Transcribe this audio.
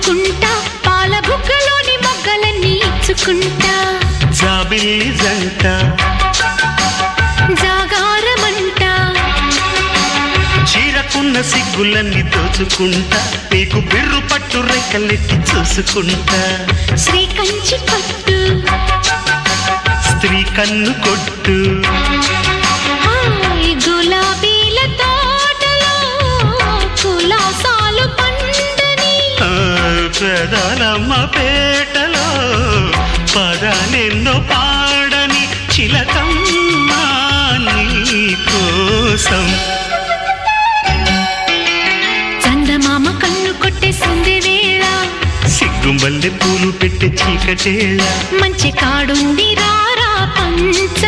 పంచుకుంటా పాల బుగ్గలోని మొగ్గలన్నీ ఇచ్చుకుంటా జాబిల్లి జంట జాగారమంట చీరకున్న సిగ్గులన్నీ దోచుకుంటా నీకు బిర్రు పట్టు రెక్కలెట్టి చూసుకుంటా శ్రీ కంచి పట్టు స్త్రీ కన్ను కొట్టు గులాబీల తోటలో కులాసాలు పండని పెదాలమ్మ పేటలో పదాలెన్నో పాడని చిలకమ్మ నీ కోసం చందమామ కన్ను కొట్టేసింది వేళ సిగ్గుంబల్లె పూలు పెట్టి చీకటేళ మంచి కాడుంది రారా పంచ